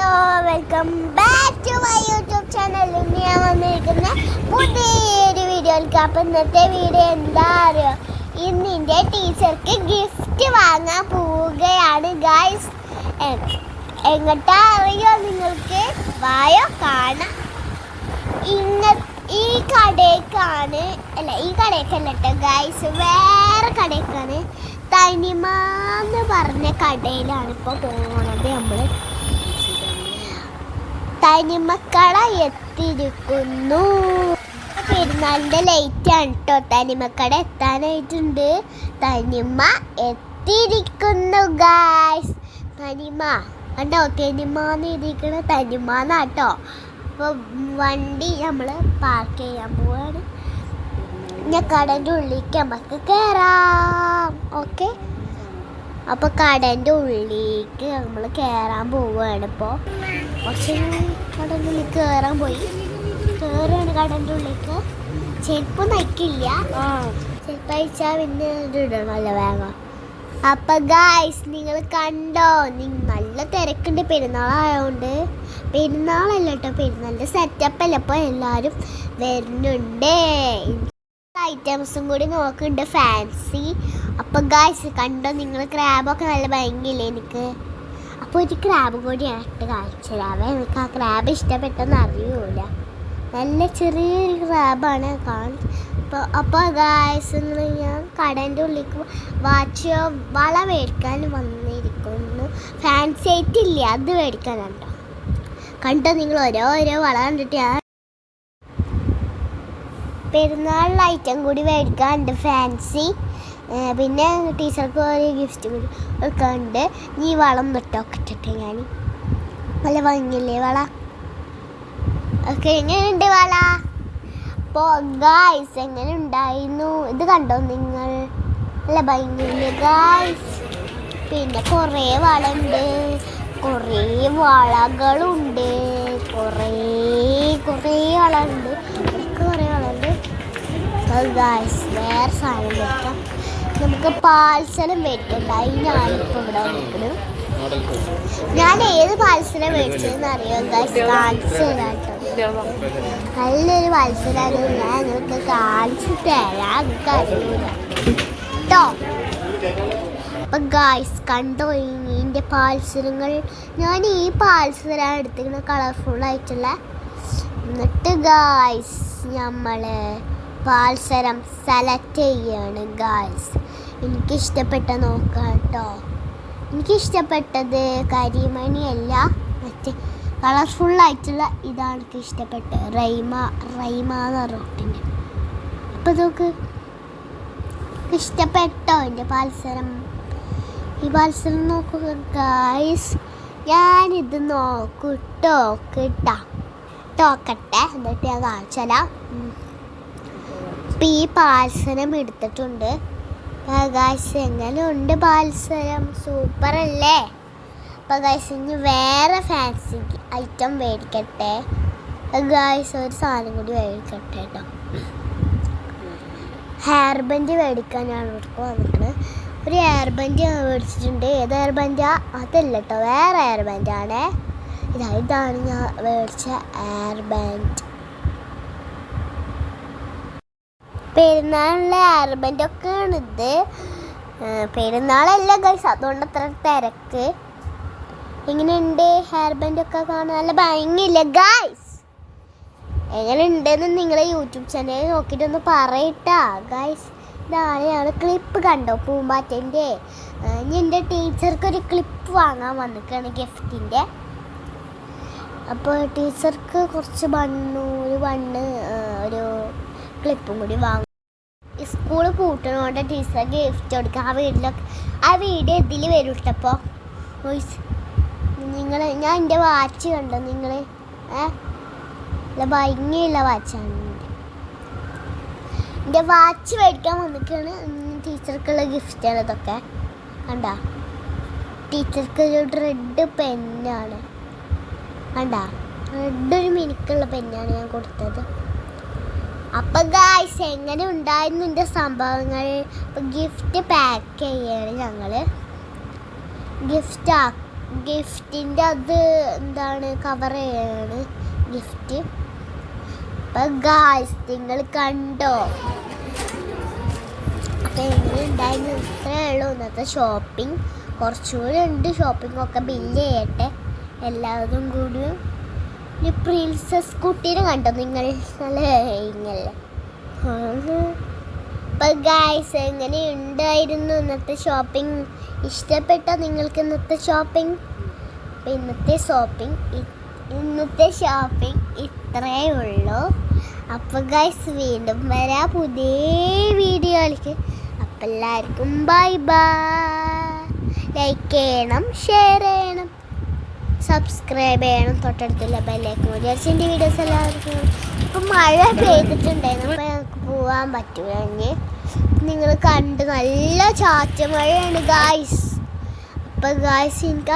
Hello, welcome back to my YouTube channel. ഇന്ന് ഞാൻ വന്നിരിക്കുന്ന പുതിയൊരു വീഡിയോയിലേക്ക്. അപ്പം ഇന്നത്തെ വീഡിയോ എന്താ അറിയോ? ഇന്ന് എൻ്റെ ടീച്ചർക്ക് ഗിഫ്റ്റ് വാങ്ങാൻ പോവുകയാണ് ഗായ്സ്. എങ്ങോട്ടാ അറിയോ നിങ്ങൾക്ക്? വായോ കാണാം. ഈ കടയ്ക്കാണ്, ഈ കടയ്ക്കല്ല കേട്ടോ ഗായ്സ്, വേറെ കടയ്ക്കാണ്. തനിമാന്ന് പറഞ്ഞ കടയിലാണ് ഇപ്പോൾ പോണത്. നമ്മൾ തനിമക്കട എത്തിയിരിക്കുന്നു. പെരുന്നാളിൻ്റെ ലേറ്റാണ് കേട്ടോ. തനിമക്കട എത്താനായിട്ടുണ്ട്. തനിമ എത്തിയിരിക്കുന്നു ഗായ്സ്. തനിമ കണ്ടോ? തനിമാന്ന് എഴുതിയിരിക്കണ തനിമാന്നാട്ടോ. അപ്പോൾ വണ്ടി നമ്മൾ പാർക്ക് ചെയ്യാൻ പോവാണ്. ഞാൻ കടൻ്റെ ഉള്ളിലേക്ക് നമുക്ക് കയറാം. ഓക്കെ, അപ്പോൾ കടൻ്റെ ഉള്ളിലേക്ക് നമ്മൾ കയറാൻ പോവുകയാണ്. ഇപ്പോൾ കുറച്ച് കടൻ്റെ ഉള്ളിൽ കയറാൻ കയറുകയാണ് കടൻ്റെ ഉള്ളിലേക്ക്. ചെരുപ്പ് നയിക്കില്ല, ചെരുപ്പ് അയച്ചാൽ പിന്നെ ഇടണമല്ലോ വേഗം. അപ്പം ഗായ്സ്, നിങ്ങൾ കണ്ടോ? നല്ല തിരക്കുണ്ട് പെരുന്നാളായതുകൊണ്ട്. പെരുന്നാളല്ല കേട്ടോ, പെരുന്നാളിൻ്റെ സെറ്റപ്പല്ല. അപ്പോൾ എല്ലാവരും വരുന്നുണ്ട്. ഐറ്റംസും കൂടി നോക്കുന്നുണ്ട്, ഫാൻസി. അപ്പോൾ ഗായ്സ് കണ്ടോ നിങ്ങൾ? ക്രാബൊക്കെ നല്ല ഭംഗിയില്ലേ എനിക്ക്? അപ്പോൾ ഒരു ക്രാബ് കൂടി ആയിട്ട് കാണിച്ചു തരാവേ. എനിക്ക് ആ ക്രാബ് ഇഷ്ടപ്പെട്ടെന്ന് അറിയൂല. നല്ല ചെറിയൊരു ക്രാബാണ് അപ്പോൾ ഗായ്സ്, ഞാൻ കടൻ്റെ ഉള്ളിലേക്ക് വള മേടിക്കാൻ വന്നിരിക്കുന്നു. ഫാൻസി ആയിട്ടില്ല, അത് മേടിക്കാനുണ്ടോ? കണ്ടോ നിങ്ങൾ? ഓരോ വള കണ്ടിട്ട് ഞാൻ പെരുന്നാളിൽ ഐറ്റം കൂടി മേടിക്കാനുണ്ട്, ഫാൻസി. പിന്നെ ടീച്ചർക്ക് ഒരു ഗിഫ്റ്റ് കൂടി വെക്കാനുണ്ട്. ഈ വളം തൊട്ടൊക്കെ ഇട്ടിട്ട് ഞാൻ നല്ല ഭംഗിയില്ലേ വള? ഓക്കെ, എങ്ങനെയുണ്ട് വള? അപ്പോൾ ഗായ്സ്, എങ്ങനെ ഉണ്ടായിരുന്നു? ഇത് കണ്ടോ നിങ്ങൾ? നല്ല ഭംഗിയില്ലേ ഗായ്സ്? പിന്നെ കുറേ വളയുണ്ട്, കുറേ വളകളുണ്ട്, കുറേ വളമുണ്ട്. കുറേ വളമുണ്ട് ഗായ്സ്. വേറെ സാധനം വെക്കാം, നമുക്ക് പാൽസരം മേടിക്കണ്ട. അതിനാണിപ്പോൾ ഇവിടെ വന്നിരിക്കുന്നത്. ഞാൻ ഏത് പാൽസരം മേടിച്ചതെന്ന് അറിയോ ഗായ്സ്? കാണിച്ചു തരാം കേട്ടോ. നല്ലൊരു പാൽസരാണ്. ഞാൻ നിങ്ങൾക്ക് കാണിച്ചു തരാം, നിങ്ങൾക്ക് അറിയില്ല കേട്ടോ. അപ്പം ഗായ്സ് കണ്ടോ ഇതിൻ്റെ പാൽസരങ്ങൾ? ഞാൻ ഈ പാൽസരാണ് എടുത്തിരിക്കുന്നത്, കളർഫുള്ളായിട്ടുള്ള. എന്നിട്ട് ഗായ്സ് നമ്മൾ പാൽസരം സെലക്ട് ചെയ്യാണ് ഗായ്സ്. എനിക്കിഷ്ടപ്പെട്ട നോക്കാം കേട്ടോ. എനിക്കിഷ്ടപ്പെട്ടത് കരിമണിയല്ല, മറ്റേ കളർഫുള്ളായിട്ടുള്ള ഇതാണ് എനിക്ക് ഇഷ്ടപ്പെട്ടത്. റൈമ എന്ന റോട്ടിൻ്റെ. അപ്പോൾ ഇതൊക്കെ ഇഷ്ടപ്പെട്ടോ എൻ്റെ പാൽസരം? ഈ പാൽസരം നോക്കുക ഗായ്സ്. ഞാനിത് നോക്കട്ടെ, എന്നിട്ട് ഞാൻ കാണിച്ചുതരാം. ഇപ്പം ഈ പാൽസരം എടുത്തിട്ടുണ്ട് ഗായ്സ്. എങ്ങനെയുണ്ട് പാൽസരം? സൂപ്പറല്ലേ? അപ്പം ഗായ്സ്, ഇനി വേറെ ഫാൻസി ഐറ്റം മേടിക്കട്ടെ ഗായ്സ്. ഒരു സാധനം കൂടി മേടിക്കട്ടെ കേട്ടോ. ഹെയർ ബാൻഡ് മേടിക്കാനാണ് ഇവിടേക്ക് വന്നിട്ടുള്ളത്. ഒരു ഹെയർ ബാൻഡ് മേടിച്ചിട്ടുണ്ട്. ഏത് ഹെയർ ബാൻഡാ? അതല്ല കേട്ടോ, വേറെ ഹെയർ ബാൻഡാണ്. ഇതാണ് ഞാൻ മേടിച്ച ഹെയർ ബാൻഡ്. പെരുന്നാളിലെ ഹെയർ ബാൻഡൊക്കെ ആണിത്. പെരുന്നാളല്ല ഗൈസ്, അതുകൊണ്ട് അത്ര തിരക്ക്. എങ്ങനെയുണ്ട് ഹെയർ ബാൻഡൊക്കെ കാണാൻ? നല്ല ഭംഗിയില്ല ഗൈസ്? എങ്ങനെ ഉണ്ടെന്ന് നിങ്ങൾ യൂട്യൂബ് ചാനൽ നോക്കിയിട്ടൊന്ന് പറയട്ടാ ഗൈസ്. ഇതാണ് ക്ലിപ്പ് കണ്ടോ പൂമ്പാറ്റൻ്റെ? ഇനി എൻ്റെ ടീച്ചർക്കൊരു ക്ലിപ്പ് വാങ്ങാൻ വന്നിട്ടാണ് ഗിഫ്റ്റിൻ്റെ. അപ്പോൾ ടീച്ചർക്ക് കുറച്ച് ഒരു ക്ലിപ്പും കൂടി വാങ്ങും. സ്കൂൾ പൂട്ടണോണ്ട് ടീച്ചർ ഗിഫ്റ്റ് കൊടുക്കുക. ആ വീഡിയോ ഇതിൽ വരും ഇട്ടപ്പോൾ ഞാൻ എൻ്റെ വാച്ച് കണ്ടോ നിങ്ങൾ? നല്ല ഭംഗിയുള്ള വാച്ചാണ് എൻ്റെ വാച്ച് മേടിക്കാൻ വന്നിട്ടാണ്. ടീച്ചർക്കുള്ള ഗിഫ്റ്റാണ് ഇതൊക്കെ. കണ്ടാ? ടീച്ചർക്ക് ഒരു റെഡ് പെന്നാണ്. കണ്ടാ? റെഡൊരു മിനുക്കുള്ള പെന്നാണ് ഞാൻ കൊടുത്തത്. അപ്പം ഗായ്സ്, എങ്ങനെ ഉണ്ടായിരുന്നു എൻ്റെ സംഭവങ്ങൾ? അപ്പം ഗിഫ്റ്റ് പാക്ക് ചെയ്യാണ് ഞങ്ങൾ. ഗിഫ്റ്റ് ഗിഫ്റ്റിൻ്റെ അത് എന്താണ് കവർ ചെയ്യാണ് ഗിഫ്റ്റ്. അപ്പം ഗായ്സ് നിങ്ങൾ കണ്ടോ? അപ്പം എങ്ങനെ ഉണ്ടായിരുന്നു? ഇത്രയേ ഉള്ളൂ ഇന്നത്തെ ഷോപ്പിംഗ്. കുറച്ചുകൂടി ഉണ്ട് ഷോപ്പിംഗ് ഒക്കെ. ബില്ല് ചെയ്യട്ടെ എല്ലാവരും കൂടി. ഈ പ്രിൻസസ് കുട്ടീനെ കണ്ടോ നിങ്ങൾ? നല്ല ഇങ്ങല്ലേ. അപ്പം ഗായ്സ് എങ്ങനെ ഉണ്ടായിരുന്നു ഇന്നത്തെ ഷോപ്പിംഗ്? ഇഷ്ടപ്പെട്ടോ നിങ്ങൾക്ക് ഇന്നത്തെ ഷോപ്പിംഗ്? അപ്പം ഇന്നത്തെ ഷോപ്പിംഗ് ഇത്രയേ ഉള്ളൂ. അപ്പോൾ ഗായ്സ് വീണ്ടും വരാം പുതിയ വീഡിയോയിലേക്ക്. അപ്പം എല്ലാവർക്കും ബൈ ബൈ. ലൈക്ക് ചെയ്യണം, ഷെയർ ചെയ്യണം, സബ്സ്ക്രൈബ് ചെയ്യണം, തൊട്ടടുത്തുള്ള ബെല്ലൈക്കൺ വിചാരിച്ചതിൻ്റെ വീഡിയോസ് എല്ലാവർക്കും. ഇപ്പം മഴ പെയ്തിട്ടുണ്ടായിരുന്നു, അപ്പോൾ ഞങ്ങൾക്ക് പോകാൻ പറ്റുമെങ്കിൽ നിങ്ങൾ കണ്ട് നല്ല ചാറ്റ മഴയാണ് ഗായ്സ്. അപ്പം ഗായ്സ് എനിക്ക്